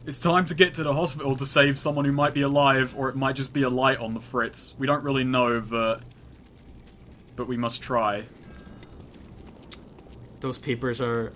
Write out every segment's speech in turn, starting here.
It's time to get to the hospital to save someone who might be alive, or it might just be a light on the fritz. We don't really know, but we must try. Those papers are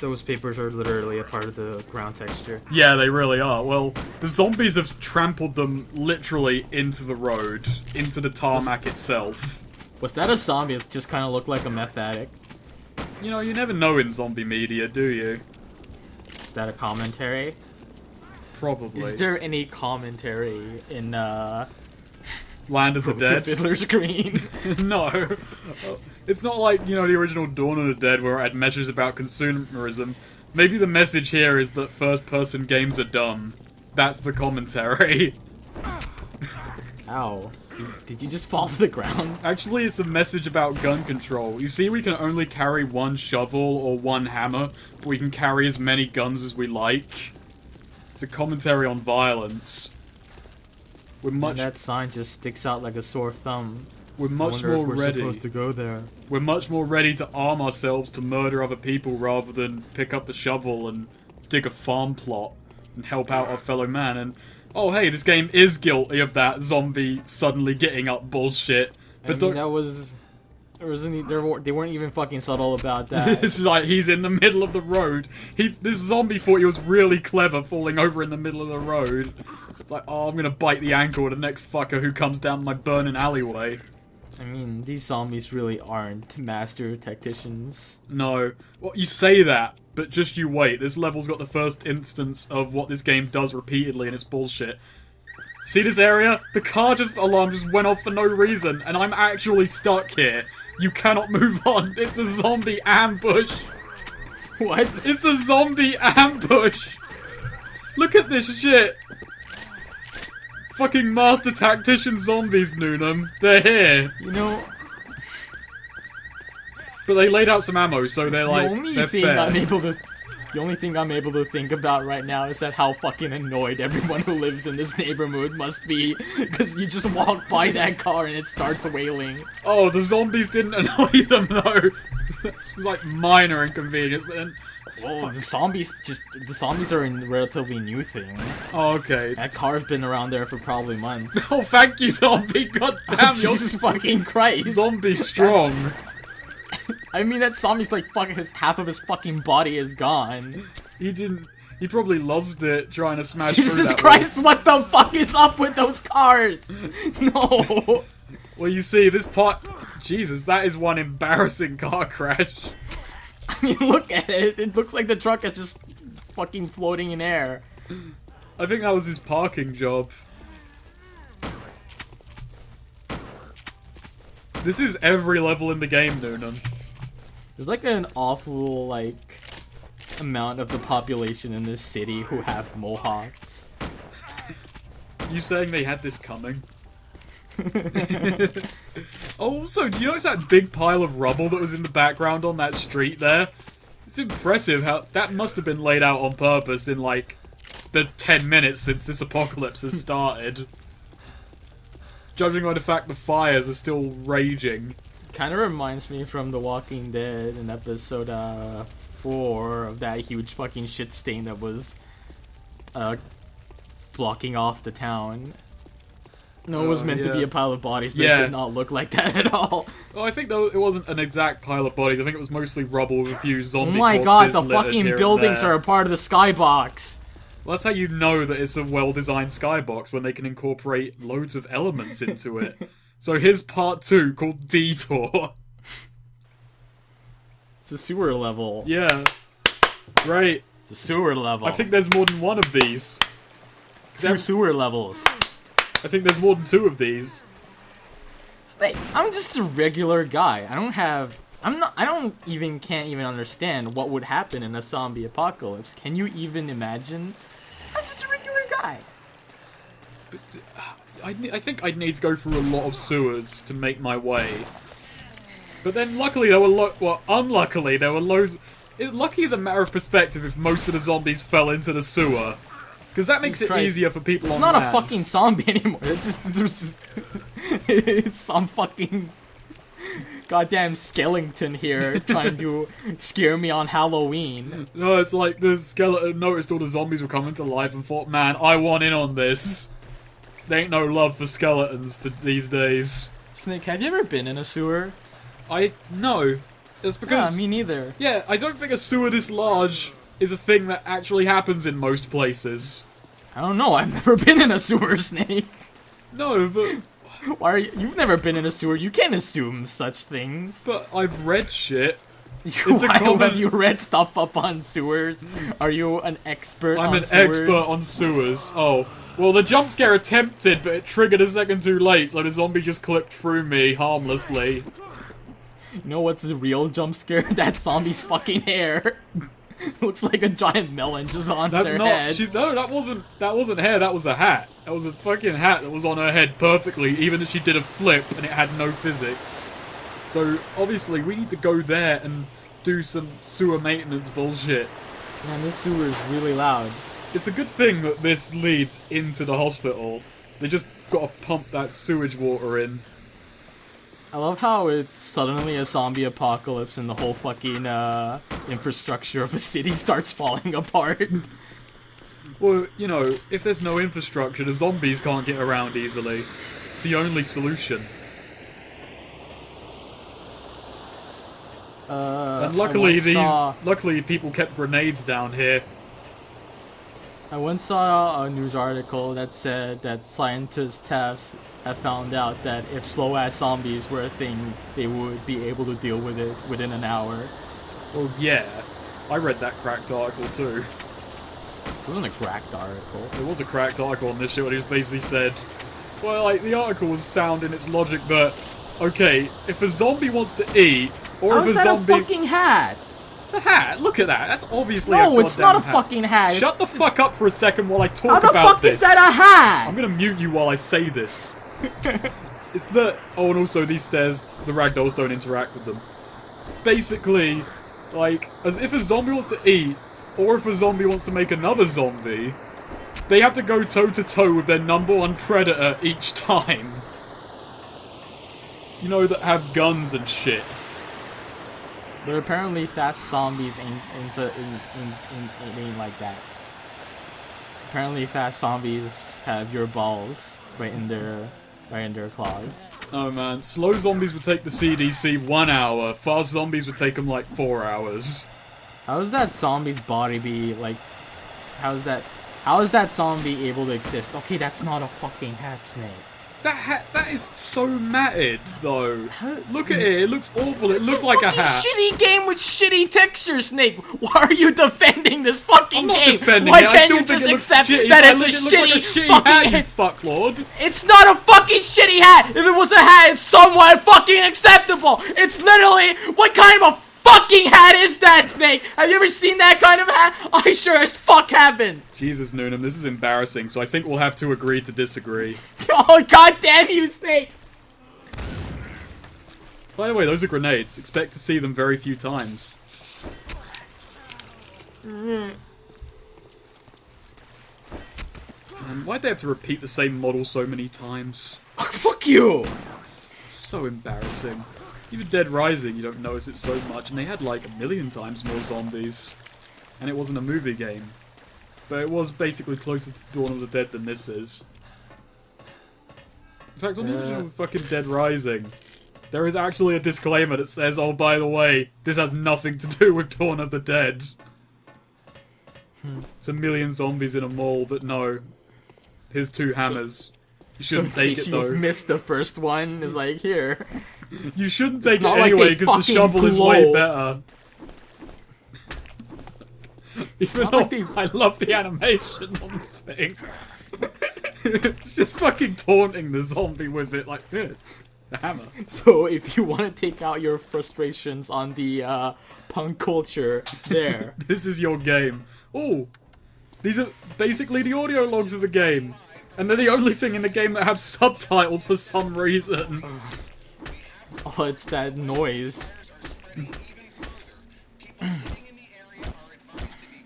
literally a part of the ground texture. Yeah, they really are. Well, the zombies have trampled them literally into the road, into the tarmac itself. Was that a zombie that just kind of looked like a meth addict? You know, you never know in zombie media, do you? Is that a commentary? Probably. Is there any commentary in, Land of the Dead? Fiddler's Green? No. It's not like, you know, the original Dawn of the Dead where it had messages about consumerism. Maybe the message here is that first-person games are dumb. That's the commentary. Ow. Did you just fall to the ground? Actually, it's a message about gun control. You see, we can only carry one shovel or one hammer, but we can carry as many guns as we like. It's a commentary on violence. And that sign just sticks out like a sore thumb. We're much more ready. Supposed to go there. We're much more ready to arm ourselves to murder other people rather than pick up a shovel and dig a farm plot and help out our fellow man. And oh, hey, this game is guilty of that zombie suddenly getting up bullshit. But they weren't even fucking subtle about that. It's like he's in the middle of the road. This zombie thought he was really clever falling over in the middle of the road. It's like, oh, I'm gonna bite the ankle of the next fucker who comes down my burning alleyway. I mean, these zombies really aren't master tacticians. No. Well, you say that, but just you wait. This level's got the first instance of what this game does repeatedly, and it's bullshit. See this area? The car alarm just went off for no reason, and I'm actually stuck here. You cannot move on. It's a zombie ambush. What? It's a zombie ambush. Look at this shit. Fucking master tactician zombies, Noonum. They're here. You know... But they laid out some ammo, so they're like, they're fair. The only thing I'm able to think about right now is that how fucking annoyed everyone who lives in this neighborhood must be, because you just walk by that car and it starts wailing. Oh, the zombies didn't annoy them though. It was like minor inconvenience, but then... Whoa, the zombies are a relatively new thing. Oh, okay. That car's been around there for probably months. Oh, thank you, zombie. God damn, Jesus fucking Christ. Zombie strong. I mean, that zombie's like half of his fucking body is gone. He probably lost it trying to smash through Jesus that Christ, wall. what the fuck is up with those cars? No. Well, you see, this part... Jesus, that is one embarrassing car crash. I mean, look at it. It looks like the truck is just fucking floating in air. I think that was his parking job. This is every level in the game, Noonan. There's like an awful, like, amount of the population in this city who have mohawks. You saying they had this coming? Oh, also, do you notice that big pile of rubble that was in the background on that street there? It's impressive how that must have been laid out on purpose in, like, the 10 minutes since this apocalypse has started. Judging by the fact the fires are still raging. Kind of reminds me from The Walking Dead in episode 4 of that huge fucking shit stain that was blocking off the town. No, it was meant to be a pile of bodies, but it did not look like that at all. Well, I think though it wasn't an exact pile of bodies. I think it was mostly rubble with a few zombie corpses. Oh my god, the fucking buildings are a part of the skybox. Well, that's how you know that it's a well-designed skybox, when they can incorporate loads of elements into it. So here's part 2, called Detour. It's a sewer level. Yeah. Great. It's a sewer level. I think there's more than one of these. 2 sewer levels. I think there's more than 2 of these. I'm just a regular guy. Can't even understand what would happen in a zombie apocalypse. Can you even imagine? I'm just a regular guy. But I think I'd need to go through a lot of sewers to make my way. But then luckily there were unluckily there were loads... Lucky is a matter of perspective if most of the zombies fell into the sewer. Because that makes it easier for people on land. It's not a fucking zombie anymore. It's just... it's some fucking... goddamn skeleton here trying to scare me on Halloween. No, it's like the skeleton noticed all the zombies were coming to life and thought, man, I want in on this. There ain't no love for skeletons these days. Snake, have you ever been in a sewer? No. It's because... Yeah, me neither. Yeah, I don't think a sewer this large is a thing that actually happens in most places. I don't know, I've never been in a sewer, Snake. No, but... Why are you've never been in a sewer, you can't assume such things. But I've read shit. Why have you read stuff up on sewers? Are you an expert I'm on an sewers? expert on sewers. Oh. Well, the jump scare attempted, but it triggered a second too late, so the zombie just clipped through me harmlessly. You know what's the real jump scare? That zombie's fucking hair. Looks like a giant melon just on their head. No, that wasn't hair, that was a hat. That was a fucking hat that was on her head perfectly, even if she did a flip and it had no physics. So, obviously, we need to go there and do some sewer maintenance bullshit. Man, this sewer is really loud. It's a good thing that this leads into the hospital. They just gotta pump that sewage water in. I love how it's suddenly a zombie apocalypse and the whole fucking infrastructure of a city starts falling apart. Well, you know, if there's no infrastructure, the zombies can't get around easily. It's the only solution. And luckily luckily people kept grenades down here. I once saw a news article that said that scientists have found out that if slow-ass zombies were a thing, they would be able to deal with it within an hour. Well, yeah. I read that cracked article too. It wasn't a cracked article. There was a cracked article on this shit where he just basically said, well, like, the article was sound in its logic, but, okay, if a zombie wants to eat, or if a zombie... a fucking hat? It's a hat. Look at that. That's obviously a goddamn No, it's not a hat. fucking hat. Shut the fuck up for a second while I talk How the about fuck this. is that a hat? I'm gonna mute you while I say this. It's the... Oh, and also these stairs, the ragdolls don't interact with them. It's basically, like, as if a zombie wants to eat, or if a zombie wants to make another zombie, they have to go toe-to-toe with their number one predator each time. You know, that have guns and shit. But apparently fast zombies ain't like that. Apparently fast zombies have your balls right in their claws. Oh man, slow zombies would take the CDC 1 hour, fast zombies would take them like 4 hours. How does that zombie's body be like? How is that zombie able to exist? Okay, that's not a fucking hat, Snake. That is so matted, though. Look at it, it looks awful, it looks like a hat. Shitty game with shitty textures, Snake. Why are you defending this fucking I'm not game? defending Why it, I can't still you think just it looks accept shitty. that I it's think a it looks like a shitty shitty hat, fucking you fucklord? It's not a fucking shitty hat! If it was a hat, it's somewhat fucking acceptable! It's literally, what kind of a fucking hat is that, Snake? Have you ever seen that kind of hat? I sure as fuck haven't! Jesus, Noonan, this is embarrassing, so I think we'll have to agree to disagree. Oh, goddamn you, Snake! By the way, those are grenades. Expect to see them very few times. Why'd they have to repeat the same model so many times? Fuck you! So embarrassing. Even Dead Rising, you don't notice it so much, and they had like 1,000,000 times more zombies. And it wasn't a movie game. But it was basically closer to Dawn of the Dead than this is. In fact, on the original fucking Dead Rising, there is actually a disclaimer that says, oh, by the way, this has nothing to do with Dawn of the Dead. It's 1,000,000 zombies in a mall, but no. Here's 2 hammers. You shouldn't take it, though. You missed the first one, is like, here. You shouldn't take it anyway, because the shovel is way better. Even though I love the animation on this thing. It's just fucking taunting the zombie with it, like, the hammer. So, if you want to take out your frustrations on the punk culture, there. This is your game. Oh, these are basically the audio logs of the game. And they're the only thing in the game that have subtitles for some reason. Oh, it's that noise.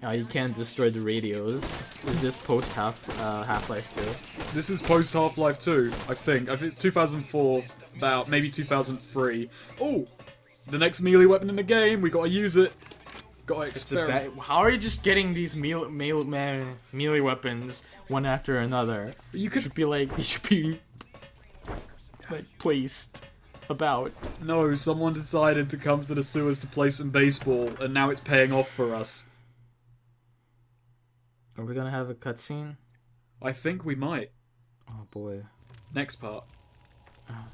You can't destroy the radios. Is this post Half-Life 2? This is post Half-Life 2, I think. I think it's 2004. about maybe 2003. Oh, the next melee weapon in the game. We gotta use it. Gotta experiment. How are you just getting these melee weapons one after another? You could They should be like placed about. No, someone decided to come to the sewers to play some baseball, and now it's paying off for us. Are we gonna have a cutscene? I think we might. Oh boy. Next part. Oh,